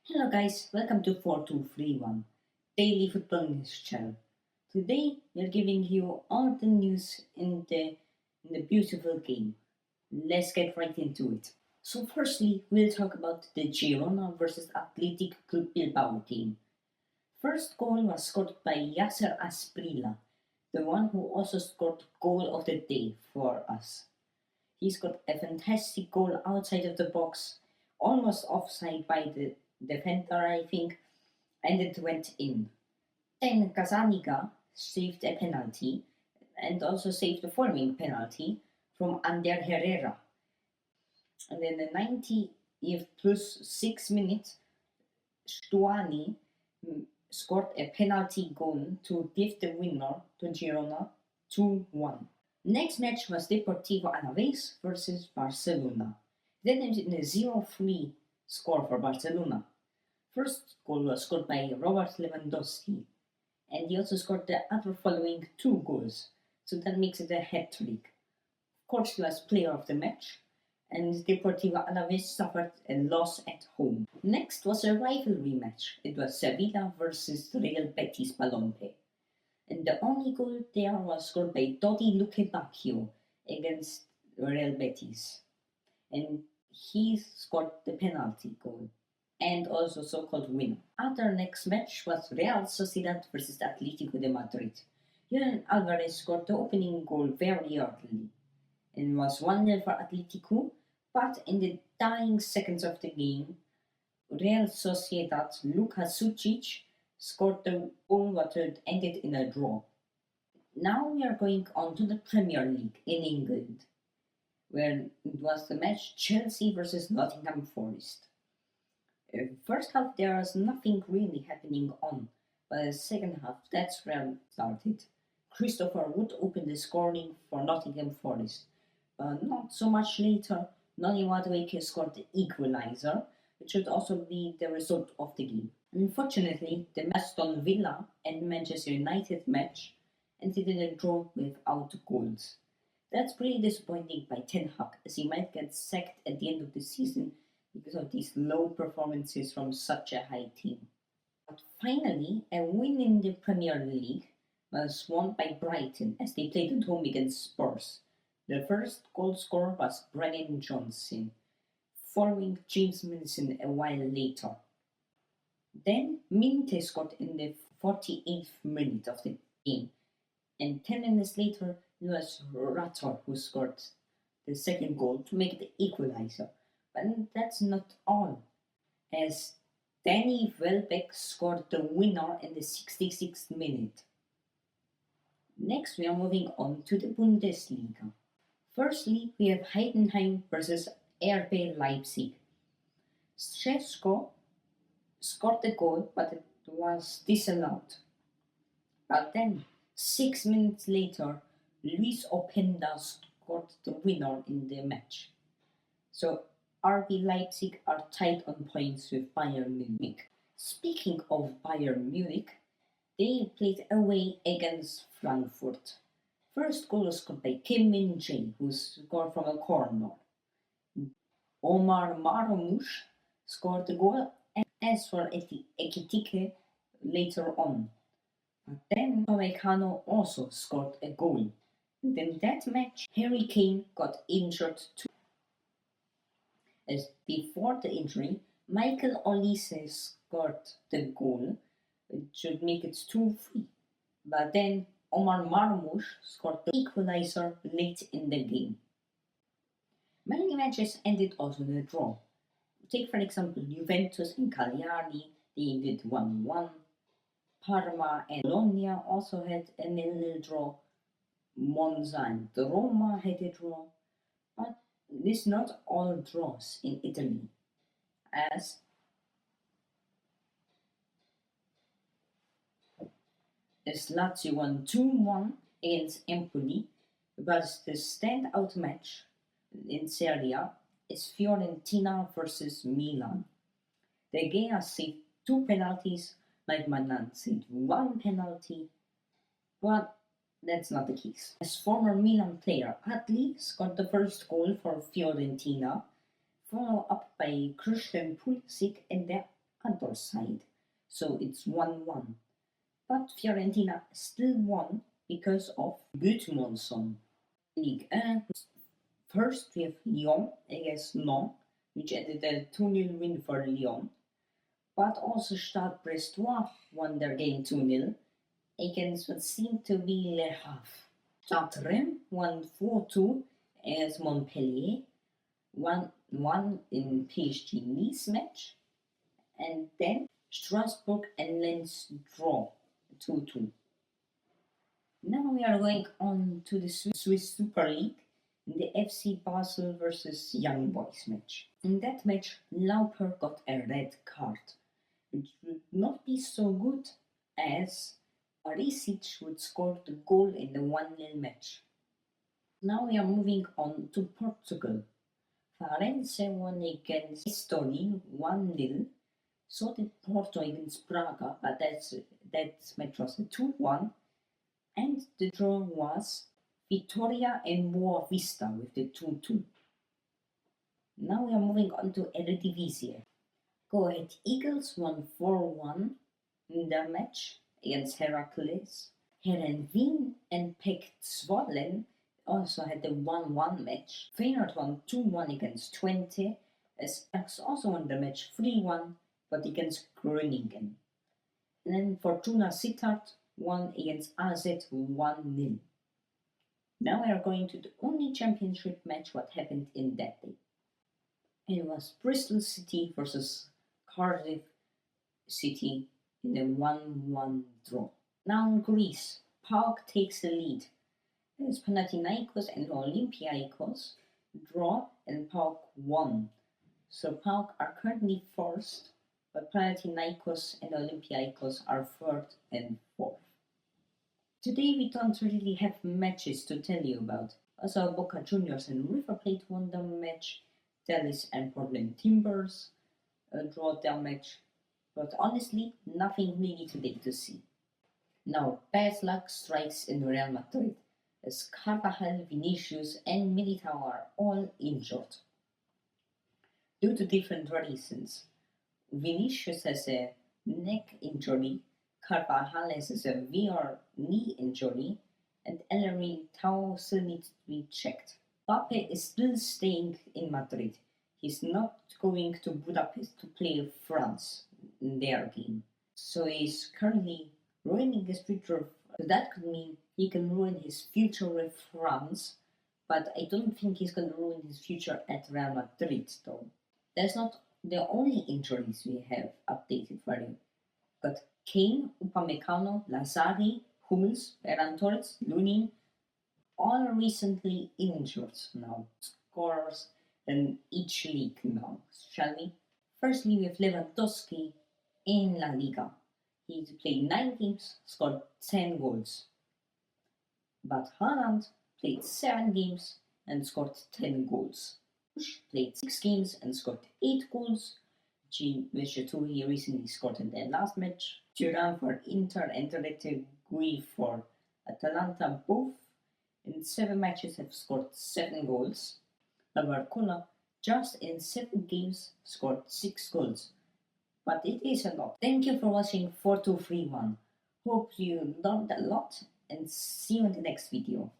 Hello guys, welcome to 4231 Daily Football News Channel. Today we are giving you all the news in the beautiful game. Let's get right into it. So firstly, we'll talk about the Girona versus Athletic Club Bilbao game. First goal was scored by Yasser Asprilla, the one who also scored goal of the day for us. He scored a fantastic goal outside of the box, almost offside by the defender, I think, and it went in. Then Gazzaniga saved a penalty and also saved the following penalty from Ander Herrera. And in the 90th plus 6 minutes, Stuani scored a penalty goal to give the winner to Girona 2-1. Next match was Deportivo Alaves versus Barcelona. That ended in a 0-3 score for Barcelona. First goal was scored by Robert Lewandowski, and he also scored the other following two goals, so that makes it a hat-trick. Of course, he was player of the match, and Deportivo Alaves suffered a loss at home. Next was a rivalry match. It was Sevilla versus Real Betis Balompié. And the only goal there was scored by Dodi Luque Bacchio against Real Betis. And he scored the penalty goal and also so-called winner. Other next match was Real Sociedad versus Atletico de Madrid. Julian Alvarez scored the opening goal very early and was 1-0 for Atletico, but in the dying seconds of the game, Real Sociedad's Luka Sucic scored the goal that ended in a draw. Now we are going on to the Premier League in England, where it was the match Chelsea versus Nottingham Forest. First half there was nothing really happening on, but the second half that's where it started. Christopher Wood opened the scoring for Nottingham Forest, but not so much later. Noni Madueke scored the equalizer, which would also be the result of the game. Unfortunately, the Aston Villa and Manchester United match ended in a draw without goals. That's pretty disappointing by Ten Hag, as he might get sacked at the end of the season because of these low performances from such a high team. But finally, a win in the Premier League was won by Brighton as they played at home against Spurs. The first goal scorer was Brennan Johnson, following James Maddison a while later. Then Minte scored in the 48th minute of the game, and 10 minutes later it was Rator who scored the second goal to make the equalizer. But that's not all, as Danny Welbeck scored the winner in the 66th minute. Next we are moving on to the Bundesliga. Firstly, we have Heidenheim versus RB Leipzig. Szczęsny scored the goal, but it was disallowed. But then, 6 minutes later, Luis Openda scored the winner in the match. So RB Leipzig are tied on points with Bayern Munich. Speaking of Bayern Munich, they played away against Frankfurt. First goal was scored by Kim Min-jae, who scored from a corner. Omar Marmoush scored the goal, as for Ekitike later on. But then Upamecano also scored a goal. And in that match, Harry Kane got injured too. As before the injury, Michael Olise scored the goal, which should make it 2-3. But then Omar Marmoush scored the equalizer late in the game. Many matches ended also in a draw. Take for example Juventus and Cagliari, they did 1-1. Parma and Bologna also had a 0-0 draw. Monza and Roma had a draw. But this is not all draws in Italy, as Lazio won 2-1 against Empoli, but the standout match in Serie A is Fiorentina versus Milan. De Gea saved 2 penalties, like Manan saved 1 penalty, but that's not the case. As former Milan player, Adli scored the first goal for Fiorentina, followed up by Christian Pulisic in the Cantor's side, so it's 1-1. But Fiorentina still won because of Gudmundsson. Ligue 1, first we have Lyon against Nantes, which ended a 2-0 win for Lyon. But also Stade Brestois won their game 2-0 against what seemed to be Le Havre. Stade Reims won 4-2 against Montpellier, 1-1 in PSG Nice match, and then Strasbourg and Lens draw 2-2. Now we are going on to the Swiss Super League in the FC Basel versus Young Boys match. In that match, Lauper got a red card, which would not be so good as Barisic would score the goal in the 1-0 match. Now we are moving on to Portugal. Farense won against Estoril 1-0. So did Porto against Braga, but that match was a 2-1. And the draw was Vitória and Boa Vista with the 2-2. Now we are moving on to Eredivisie. Go Ahead Eagles won 4-1 in their match against Heracles. Herenveen and PEC Zwolle also had a 1-1 match. Feyenoord won 2-1 against Twente, as Ajax also won the match 3-1, but against Groningen. And then Fortuna Sittard won against AZ 1-0. Now we are going to the only championship match what happened in that day. And it was Bristol City versus Cardiff City in a 1-1 draw. Now in Greece, PAOK takes the lead. As Panathinaikos and Olympiakos draw and PAOK won. So PAOK are currently first, but Panathinaikos and Olympiakos are third and fourth. Today we don't really have matches to tell you about. Also Boca Juniors and River Plate won their match. Dallas and Portland Timbers draw their match. But honestly, nothing really today to see. Now bad luck strikes in Real Madrid, as Carvajal, Vinicius and Militao are all injured. Due to different reasons. Vinicius has a neck injury, Carvajal has a severe knee injury, and El Militao still needs to be checked. Mbappe is still staying in Madrid. He's not going to Budapest to play France in their game. So he's currently ruining his future. So that could mean he can ruin his future with France, but I don't think he's going to ruin his future at Real Madrid though. That's not the only injuries we have updated for you. But Kane, Upamecano, Lazari, Hummels, Ferran Torres, Lunin, all recently injured now. Scorers in each league now, shall we? Firstly, we have Lewandowski in La Liga. He played 9 games, scored 10 goals. But Haaland played 7 games and scored 10 goals. Bush played 6 games and scored 8 goals. Vegeturi recently scored in their last match. Thuram for Inter and Retegui for Atalanta both in 7 matches have scored 7 goals. Lavarcola just in 7 games scored 6 goals. But it is a lot. Thank you for watching 4231. Hope you learned a lot and see you in the next video.